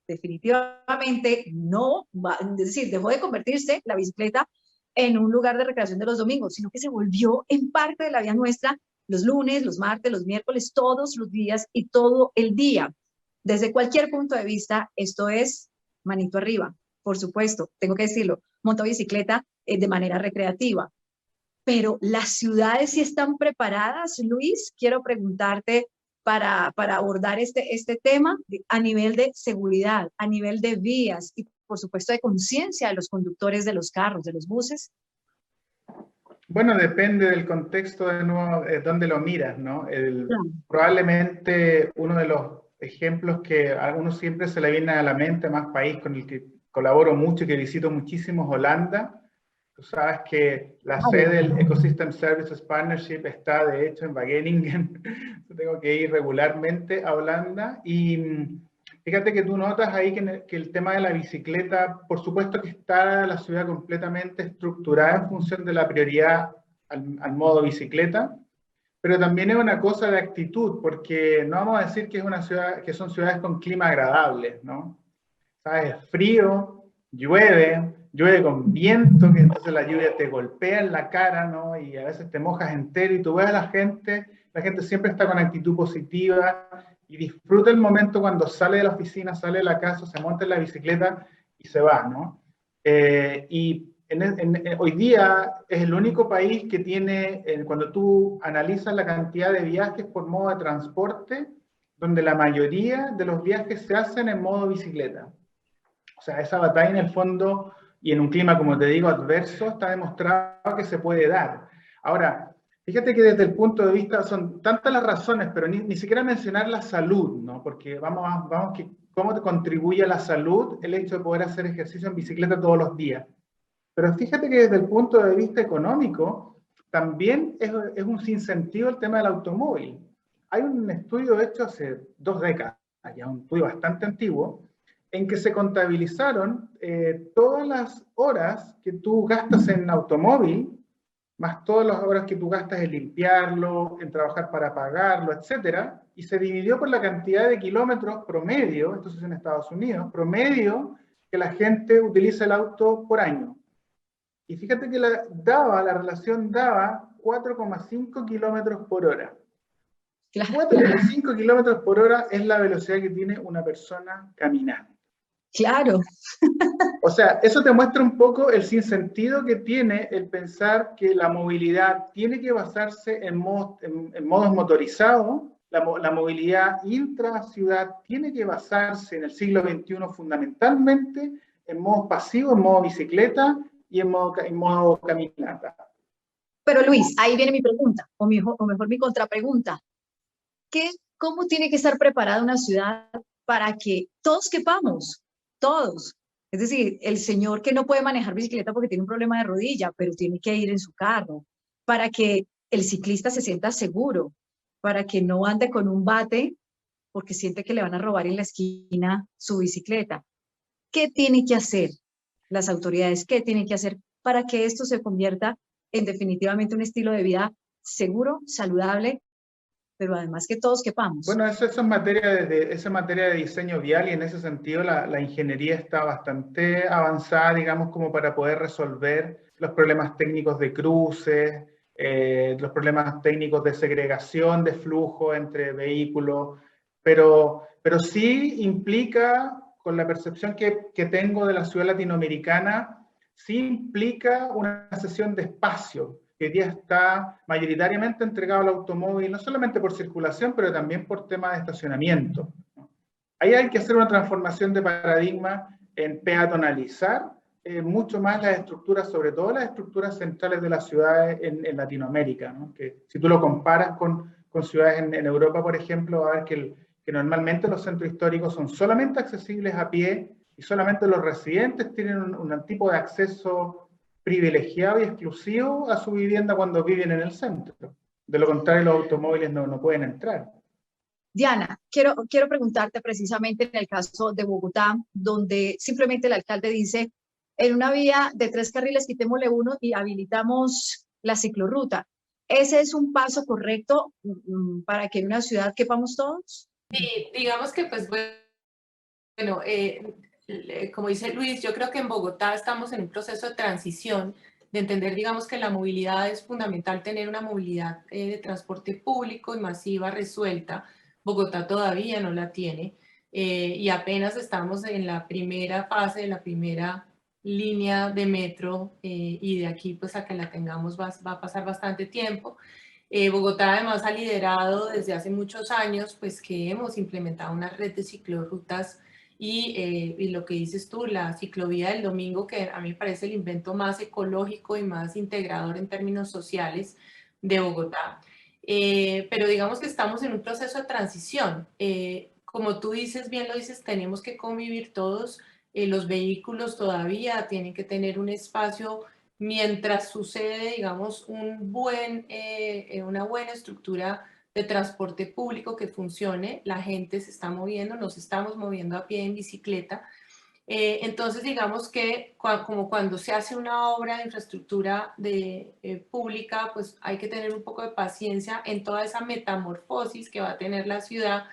definitivamente no va, es decir, dejó de convertirse la bicicleta en un lugar de recreación de los domingos, sino que se volvió en parte de la vida nuestra los lunes, los martes, los miércoles, todos los días y todo el día. Desde cualquier punto de vista, esto es manito arriba, por supuesto, tengo que decirlo, monto bicicleta de manera recreativa. Pero las ciudades sí están preparadas, Luis, quiero preguntarte para abordar este tema a nivel de seguridad, a nivel de vías y por supuesto de conciencia de los conductores de los carros, de los buses. Bueno, depende del contexto, de nuevo, donde lo miras, ¿no? Probablemente uno de los ejemplos que a uno siempre se le viene a la mente, más país con el que colaboro mucho y que visito muchísimo, es Holanda, Tú sabes que la sede del Ecosystem Services Partnership está, de hecho, en Wageningen. Tengo que ir regularmente a Holanda. Y fíjate que tú notas ahí que el tema de la bicicleta, por supuesto que está la ciudad completamente estructurada en función de la prioridad al modo bicicleta, pero también es una cosa de actitud, porque no vamos a decir que es una ciudad, que son ciudades con clima agradable, ¿no? ¿Sabes? Es frío, llueve con viento, que entonces la lluvia te golpea en la cara, ¿no? Y a veces te mojas entero y tú ves a la gente siempre está con actitud positiva y disfruta el momento cuando sale de la oficina, sale de la casa, se monta en la bicicleta y se va, ¿no? Hoy día es el único país que tiene, cuando tú analizas la cantidad de viajes por modo de transporte, donde la mayoría de los viajes se hacen en modo bicicleta. O sea, esa batalla en el fondo, y en un clima, como te digo, adverso, está demostrado que se puede dar. Ahora, fíjate que desde el punto de vista, son tantas las razones, pero ni siquiera mencionar la salud, ¿no? Porque vamos que cómo te contribuye a la salud el hecho de poder hacer ejercicio en bicicleta todos los días. Pero fíjate que desde el punto de vista económico, también es un sinsentido el tema del automóvil. Hay un estudio hecho hace 2 décadas, ya un estudio bastante antiguo, en que se contabilizaron todas las horas que tú gastas en automóvil, más todas las horas que tú gastas en limpiarlo, en trabajar para pagarlo, etcétera, y se dividió por la cantidad de kilómetros promedio, esto es en Estados Unidos, promedio que la gente utiliza el auto por año. Y fíjate que la relación daba 4,5 kilómetros por hora. 4,5 kilómetros por hora es la velocidad que tiene una persona caminando. Claro. O sea, eso te muestra un poco el sinsentido que tiene el pensar que la movilidad tiene que basarse en modos motorizados, la movilidad intraciudad tiene que basarse en el siglo XXI fundamentalmente en modos pasivos, en modo bicicleta y en modo caminata. Pero Luis, ahí viene mi pregunta, o mejor mi contrapregunta. ¿Cómo tiene que estar preparada una ciudad para que todos quepamos? Todos. Es decir, el señor que no puede manejar bicicleta porque tiene un problema de rodilla, pero tiene que ir en su carro, para que el ciclista se sienta seguro, para que no ande con un bate porque siente que le van a robar en la esquina su bicicleta. ¿Qué tiene que hacer las autoridades? ¿Qué tienen que hacer para que esto se convierta en definitivamente un estilo de vida seguro, saludable, pero además que todos quepamos? Bueno, eso es materia de diseño vial, y en ese sentido la ingeniería está bastante avanzada, digamos, como para poder resolver los problemas técnicos de cruces, los problemas técnicos de segregación de flujo entre vehículos, pero sí implica, con la percepción que tengo de la ciudad latinoamericana, sí implica una cesión de espacio, que hoy día está mayoritariamente entregado al automóvil, no solamente por circulación, pero también por temas de estacionamiento. Ahí hay que hacer una transformación de paradigma en peatonalizar mucho más las estructuras, sobre todo las estructuras centrales de las ciudades en Latinoamérica, ¿no? Que si tú lo comparas con ciudades en Europa, por ejemplo, va a ver que normalmente los centros históricos son solamente accesibles a pie y solamente los residentes tienen un tipo de acceso privilegiado y exclusivo a su vivienda cuando viven en el centro. De lo contrario, los automóviles no pueden entrar. Diana, quiero preguntarte precisamente en el caso de Bogotá, donde simplemente el alcalde dice, en una vía de 3 carriles quitémosle uno y habilitamos la ciclorruta. ¿Ese es un paso correcto para que en una ciudad quepamos todos? Sí, digamos que pues bueno, como dice Luis, yo creo que en Bogotá estamos en un proceso de transición, de entender, digamos, que la movilidad es fundamental, tener una movilidad de transporte público y masiva resuelta. Bogotá todavía no la tiene y apenas estamos en la primera fase de la primera línea de metro y de aquí pues a que la tengamos va a pasar bastante tiempo. Bogotá además ha liderado desde hace muchos años pues que hemos implementado una red de ciclorrutas y lo que dices tú, la ciclovía del domingo, que a mí me parece el invento más ecológico y más integrador en términos sociales de Bogotá. Pero digamos que estamos en un proceso de transición. Como tú dices, bien lo dices, tenemos que convivir todos. Los vehículos todavía tienen que tener un espacio mientras sucede, digamos, una buena estructura de transporte público que funcione, la gente se está moviendo, nos estamos moviendo a pie en bicicleta. Entonces, digamos que como cuando se hace una obra de infraestructura pública, pues hay que tener un poco de paciencia en toda esa metamorfosis que va a tener la ciudad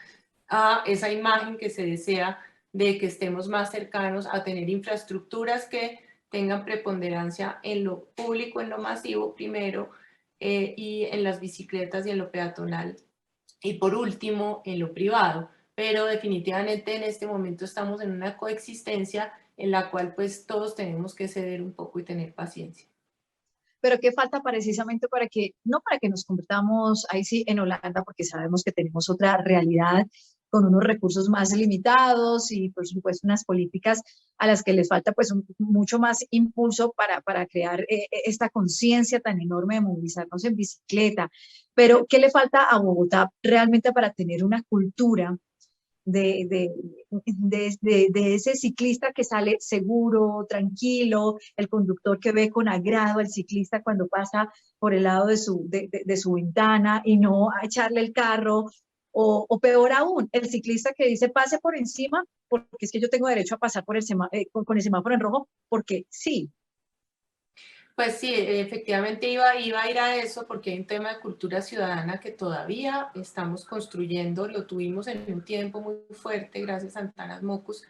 a esa imagen que se desea de que estemos más cercanos a tener infraestructuras que tengan preponderancia en lo público, en lo masivo primero, y en las bicicletas y en lo peatonal, y por último en lo privado. Pero definitivamente en este momento estamos en una coexistencia en la cual pues todos tenemos que ceder un poco y tener paciencia. Pero ¿qué falta precisamente no para que nos convirtamos ahí sí en Holanda, porque sabemos que tenemos otra realidad con unos recursos más limitados y por supuesto unas políticas a las que les falta pues mucho más impulso para crear esta conciencia tan enorme de movilizarnos en bicicleta? Pero ¿qué le falta a Bogotá realmente para tener una cultura de ese ciclista que sale seguro, tranquilo, el conductor que ve con agrado al ciclista cuando pasa por el lado de su ventana y no a echarle el carro, o peor aún, el ciclista que dice pase por encima porque es que yo tengo derecho a pasar por con el semáforo en rojo porque sí? Pues sí, efectivamente iba a ir a eso porque hay un tema de cultura ciudadana que todavía estamos construyendo, lo tuvimos en un tiempo muy fuerte gracias a Antanas Mocus,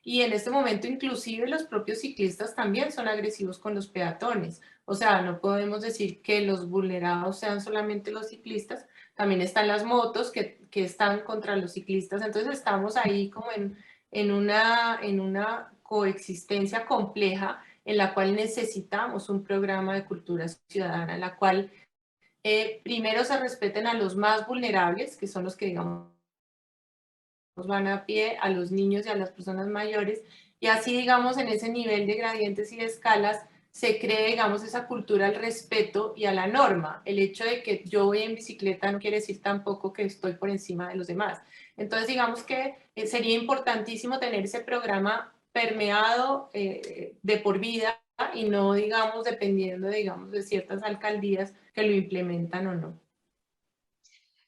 y en este momento inclusive los propios ciclistas también son agresivos con los peatones. O sea, no podemos decir que los vulnerados sean solamente los ciclistas, también están las motos que están contra los ciclistas, entonces estamos ahí como en una coexistencia compleja en la cual necesitamos un programa de cultura ciudadana, en la cual primero se respeten a los más vulnerables, que son los que, digamos, van a pie, a los niños y a las personas mayores, y así, digamos, en ese nivel de gradientes y de escalas, se cree, digamos, esa cultura al respeto y a la norma. El hecho de que yo voy en bicicleta no quiere decir tampoco que estoy por encima de los demás. Entonces, digamos que sería importantísimo tener ese programa permeado de por vida y no, digamos, dependiendo, digamos, de ciertas alcaldías que lo implementan o no.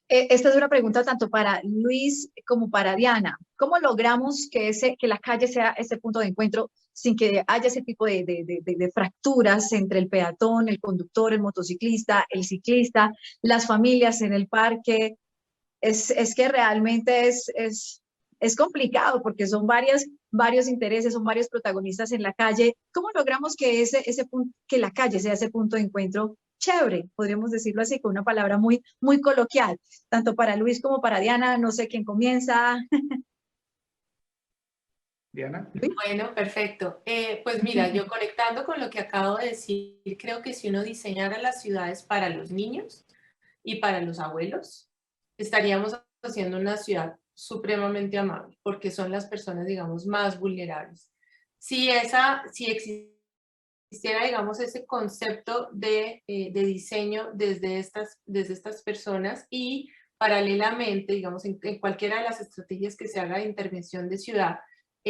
Esta es una pregunta tanto para Luis como para Diana. ¿Cómo logramos que la calle sea ese punto de encuentro sin que haya ese tipo de fracturas entre el peatón, el conductor, el motociclista, el ciclista, las familias en el parque? Es que realmente es complicado porque son varios intereses, son varios protagonistas en la calle. ¿Cómo logramos que que la calle sea ese punto de encuentro chévere? Podríamos decirlo así, con una palabra muy, muy coloquial, tanto para Luis como para Diana. No sé quién comienza. Diana. Bueno, perfecto. Pues mira, yo conectando con lo que acabo de decir, creo que si uno diseñara las ciudades para los niños y para los abuelos, estaríamos haciendo una ciudad supremamente amable, porque son las personas, digamos, más vulnerables. Si existiera, digamos, ese concepto de diseño desde estas personas y paralelamente, digamos, en cualquiera de las estrategias que se haga de intervención de ciudad,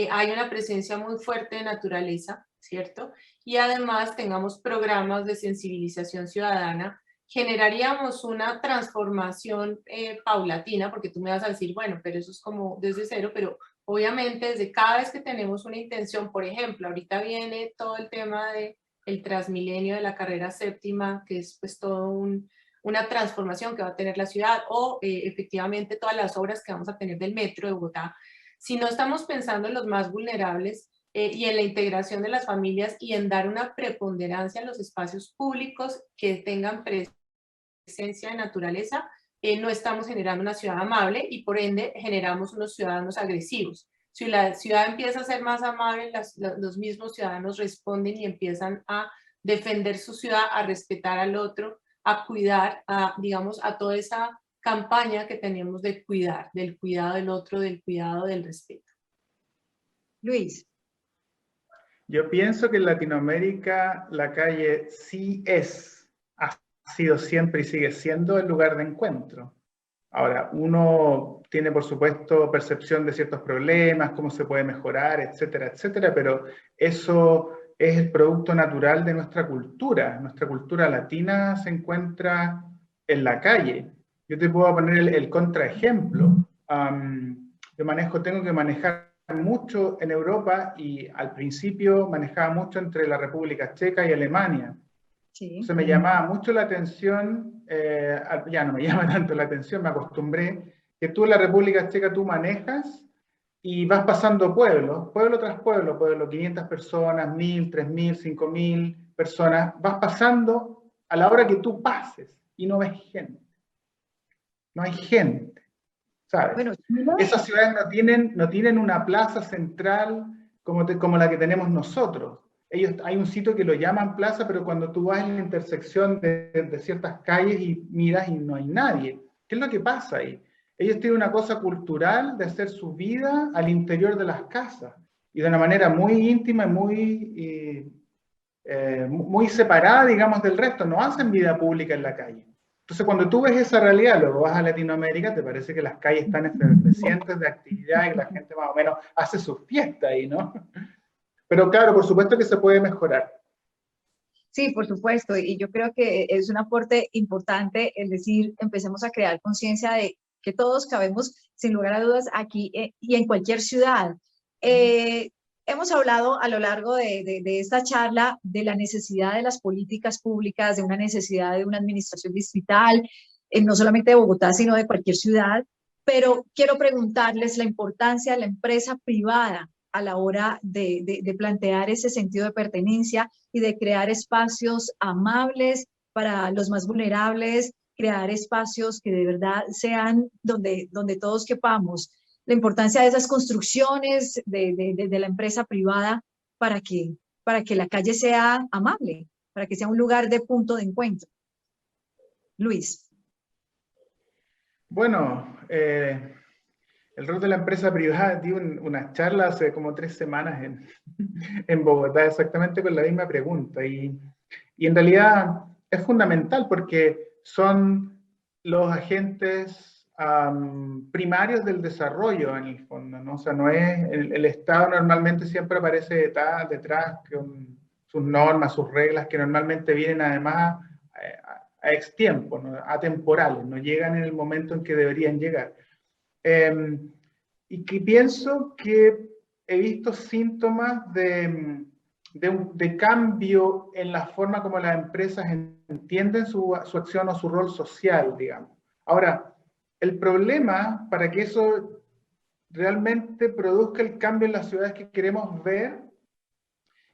hay una presencia muy fuerte de naturaleza, ¿cierto? Y además tengamos programas de sensibilización ciudadana, generaríamos una transformación paulatina, porque tú me vas a decir, bueno, pero eso es como desde cero, pero obviamente desde cada vez que tenemos una intención, por ejemplo, ahorita viene todo el tema del Transmilenio de la carrera séptima, que es pues todo una transformación que va a tener la ciudad, o efectivamente todas las obras que vamos a tener del metro de Bogotá. Si no estamos pensando en los más vulnerables y en la integración de las familias y en dar una preponderancia a los espacios públicos que tengan presencia de naturaleza, no estamos generando una ciudad amable y por ende generamos unos ciudadanos agresivos. Si la ciudad empieza a ser más amable, los mismos ciudadanos responden y empiezan a defender su ciudad, a respetar al otro, a cuidar, digamos, a toda esa campaña que tenemos de cuidar, del cuidado del otro, del cuidado del respeto. Luis. Yo pienso que en Latinoamérica la calle ha sido siempre y sigue siendo el lugar de encuentro. Ahora, uno tiene, por supuesto, percepción de ciertos problemas, cómo se puede mejorar, etcétera, etcétera, pero eso es el producto natural de nuestra cultura. Nuestra cultura latina se encuentra en la calle. Yo te puedo poner el contraejemplo. Tengo que manejar mucho en Europa y al principio manejaba mucho entre la República Checa y Alemania. Sí. Entonces me llamaba mucho la atención, ya no me llama tanto la atención, me acostumbré, que tú en la República Checa tú manejas y vas pasando pueblo tras pueblo, 500 personas, 1000, 3000, 5000 personas, vas pasando a la hora que tú pases y no ves gente. No hay gente, ¿sabes? Bueno, esas ciudades no tienen una plaza central como la que tenemos nosotros. Hay un sitio que lo llaman plaza, pero cuando tú vas en la intersección de ciertas calles y miras y no hay nadie. ¿Qué es lo que pasa ahí? Ellos tienen una cosa cultural de hacer su vida al interior de las casas y de una manera muy íntima y muy separada, digamos, del resto. No hacen vida pública en la calle. Entonces, cuando tú ves esa realidad, luego vas a Latinoamérica, te parece que las calles están efervescientes de actividad y que la gente más o menos hace su fiesta ahí, ¿no? Pero claro, por supuesto que se puede mejorar. Sí, por supuesto, y yo creo que es un aporte importante el decir, empecemos a crear conciencia de que todos cabemos, sin lugar a dudas, aquí y en cualquier ciudad. Hemos hablado a lo largo de esta charla de la necesidad de las políticas públicas, de una necesidad de una administración distrital, no solamente de Bogotá, sino de cualquier ciudad, pero quiero preguntarles la importancia de la empresa privada a la hora de plantear ese sentido de pertenencia y de crear espacios amables para los más vulnerables, crear espacios que de verdad sean donde todos quepamos. La importancia de esas construcciones de la empresa privada para que la calle sea amable, para que sea un lugar de punto de encuentro. Luis. Bueno, el rol de la empresa privada, di una charla hace como 3 semanas en Bogotá, exactamente con la misma pregunta. Y en realidad es fundamental porque son los agentes primarios del desarrollo en el fondo, ¿no? O sea, no es, el Estado normalmente siempre aparece detrás con sus normas, sus reglas, que normalmente vienen además a extiempo, ¿no? Atemporales, no llegan en el momento en que deberían llegar. Y que pienso que he visto síntomas de cambio en la forma como las empresas entienden su acción o su rol social, digamos. Ahora, el problema para que eso realmente produzca el cambio en las ciudades que queremos ver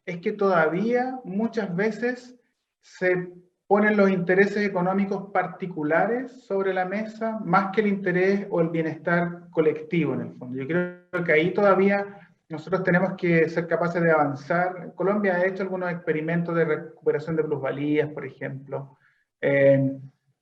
es que todavía muchas veces se ponen los intereses económicos particulares sobre la mesa más que el interés o el bienestar colectivo en el fondo. Yo creo que ahí todavía nosotros tenemos que ser capaces de avanzar. Colombia ha hecho algunos experimentos de recuperación de plusvalías, por ejemplo,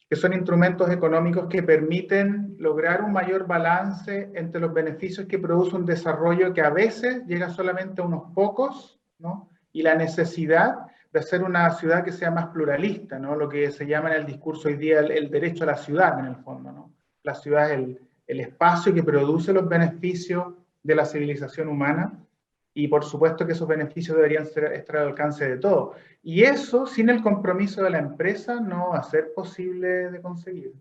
que son instrumentos económicos que permiten lograr un mayor balance entre los beneficios que produce un desarrollo que a veces llega solamente a unos pocos, ¿no? Y la necesidad de hacer una ciudad que sea más pluralista, ¿no? Lo que se llama en el discurso hoy día el derecho a la ciudad, en el fondo, ¿no? La ciudad es el espacio que produce los beneficios de la civilización humana, y por supuesto que esos beneficios deberían estar al alcance de todos. Y eso, sin el compromiso de la empresa, no va a ser posible de conseguir.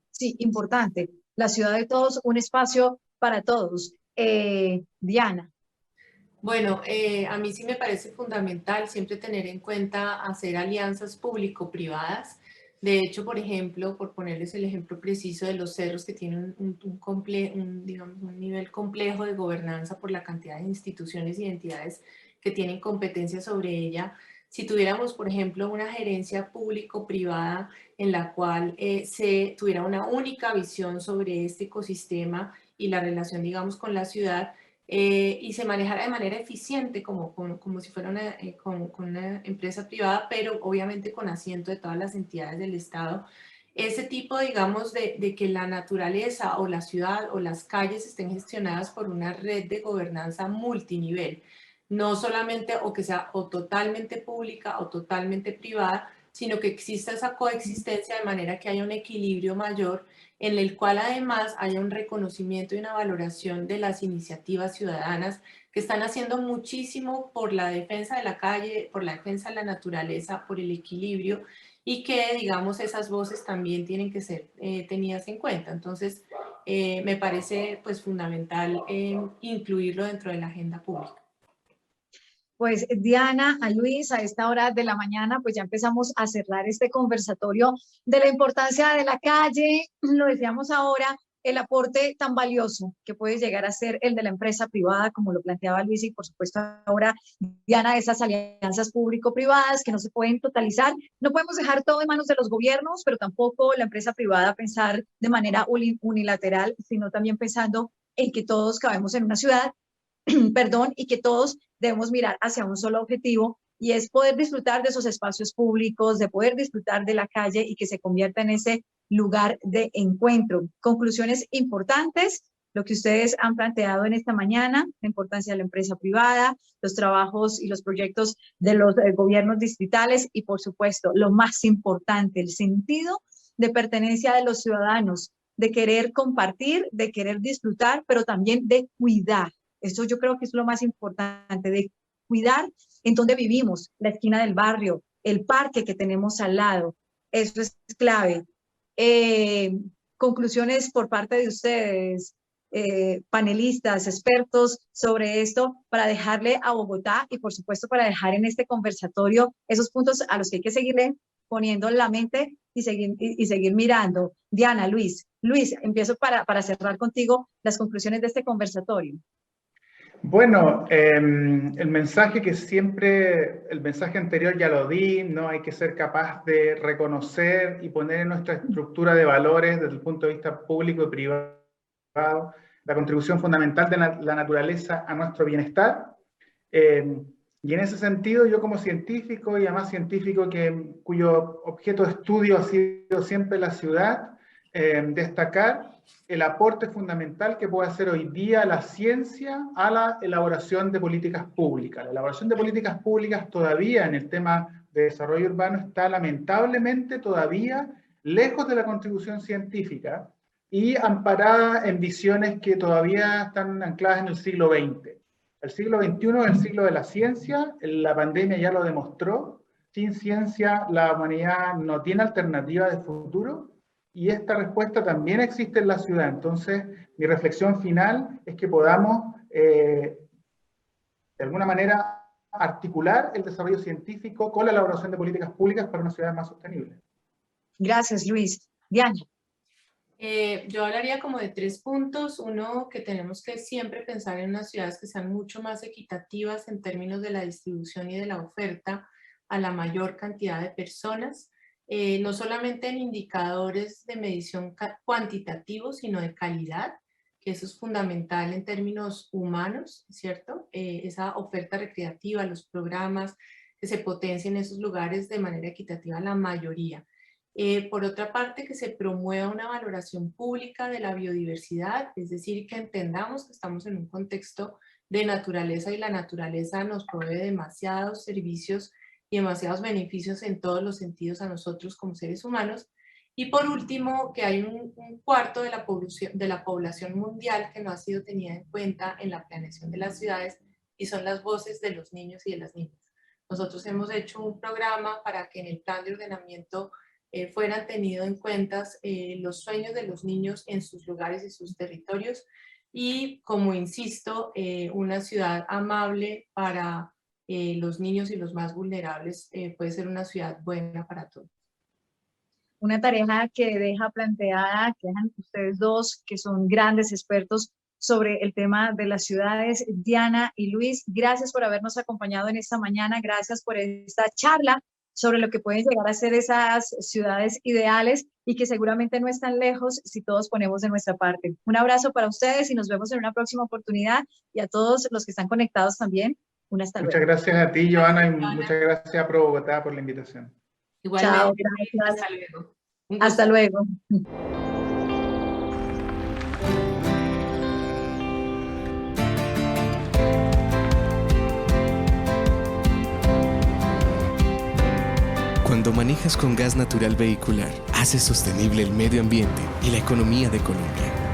Sí, importante. La ciudad de todos, un espacio para todos. Diana. Bueno, a mí sí me parece fundamental siempre tener en cuenta hacer alianzas público-privadas. De hecho, por ejemplo, por ponerles el ejemplo preciso de los cerros que tienen digamos, un nivel complejo de gobernanza por la cantidad de instituciones y entidades que tienen competencia sobre ella, si tuviéramos, por ejemplo, una gerencia público-privada en la cual se tuviera una única visión sobre este ecosistema y la relación, digamos, con la ciudad, y se manejara de manera eficiente como si fuera con una empresa privada, pero obviamente con asiento de todas las entidades del Estado. Ese tipo, digamos, de que la naturaleza o la ciudad o las calles estén gestionadas por una red de gobernanza multinivel, no solamente o que sea o totalmente pública o totalmente privada, sino que exista esa coexistencia de manera que haya un equilibrio mayor en el cual además haya un reconocimiento y una valoración de las iniciativas ciudadanas que están haciendo muchísimo por la defensa de la calle, por la defensa de la naturaleza, por el equilibrio, y que, digamos, esas voces también tienen que ser tenidas en cuenta. Entonces, me parece pues fundamental incluirlo dentro de la agenda pública. Pues Diana, a Luis, a esta hora de la mañana, pues ya empezamos a cerrar este conversatorio de la importancia de la calle. Lo decíamos ahora, el aporte tan valioso que puede llegar a ser el de la empresa privada, como lo planteaba Luis, y por supuesto ahora, Diana, esas alianzas público-privadas que no se pueden totalizar. No podemos dejar todo en manos de los gobiernos, pero tampoco la empresa privada pensar de manera unilateral, sino también pensando en que todos cabemos en una ciudad, perdón, y que todos debemos mirar hacia un solo objetivo, y es poder disfrutar de esos espacios públicos, de poder disfrutar de la calle y que se convierta en ese lugar de encuentro. Conclusiones importantes, lo que ustedes han planteado en esta mañana, la importancia de la empresa privada, los trabajos y los proyectos de los gobiernos distritales y, por supuesto, lo más importante, el sentido de pertenencia de los ciudadanos, de querer compartir, de querer disfrutar, pero también de cuidar. Eso yo creo que es lo más importante, de cuidar en donde vivimos, la esquina del barrio, el parque que tenemos al lado. Eso es clave. Conclusiones por parte de ustedes, panelistas, expertos sobre esto, para dejarle a Bogotá y por supuesto para dejar en este conversatorio esos puntos a los que hay que seguirle poniendo en la mente y seguir mirando. Diana, Luis, empiezo para cerrar contigo las conclusiones de este conversatorio. Bueno, el mensaje el mensaje anterior ya lo di, ¿no? Hay que ser capaz de reconocer y poner en nuestra estructura de valores desde el punto de vista público y privado la contribución fundamental de la naturaleza a nuestro bienestar. Y en ese sentido, yo como científico, y además científico cuyo objeto de estudio ha sido siempre la ciudad, destacar el aporte fundamental que puede hacer hoy día la ciencia a la elaboración de políticas públicas. La elaboración de políticas públicas todavía en el tema de desarrollo urbano está lamentablemente todavía lejos de la contribución científica y amparada en visiones que todavía están ancladas en el siglo XX. El siglo XXI es el siglo de la ciencia, la pandemia ya lo demostró, sin ciencia la humanidad no tiene alternativa de futuro, y esta respuesta también existe en la ciudad. Entonces, mi reflexión final es que podamos, de alguna manera, articular el desarrollo científico con la elaboración de políticas públicas para una ciudad más sostenible. Gracias, Luis. Diana. Yo hablaría como de 3 puntos. Uno, que tenemos que siempre pensar en unas ciudades que sean mucho más equitativas en términos de la distribución y de la oferta a la mayor cantidad de personas. No solamente en indicadores de medición cuantitativos, sino de calidad, que eso es fundamental en términos humanos, ¿cierto? Esa oferta recreativa, los programas, que se potencien esos lugares de manera equitativa a la mayoría. Por otra parte, que se promueva una valoración pública de la biodiversidad, es decir, que entendamos que estamos en un contexto de naturaleza y la naturaleza nos provee demasiados servicios y demasiados beneficios en todos los sentidos a nosotros como seres humanos. Y por último, que hay un cuarto de la población mundial que no ha sido tenida en cuenta en la planeación de las ciudades, y son las voces de los niños y de las niñas. Nosotros hemos hecho un programa para que en el plan de ordenamiento fueran tenidos en cuenta los sueños de los niños en sus lugares y sus territorios, y como insisto, una ciudad amable para los niños y los más vulnerables puede ser una ciudad buena para todos. Una tarea que deja planteada, que dejan ustedes dos, que son grandes expertos sobre el tema de las ciudades. Diana y Luis, gracias por habernos acompañado en esta mañana, gracias por esta charla sobre lo que pueden llegar a ser esas ciudades ideales y que seguramente no están lejos si todos ponemos de nuestra parte. Un abrazo para ustedes y nos vemos en una próxima oportunidad, y a todos los que están conectados también. Muchas gracias a ti, Joana, y muchas gracias a Pro Bogotá por la invitación. Igualmente. Chao, gracias. Hasta luego. Hasta luego. Cuando Cuando manejas con gas natural vehicular, haces sostenible el medio ambiente y la economía de Colombia.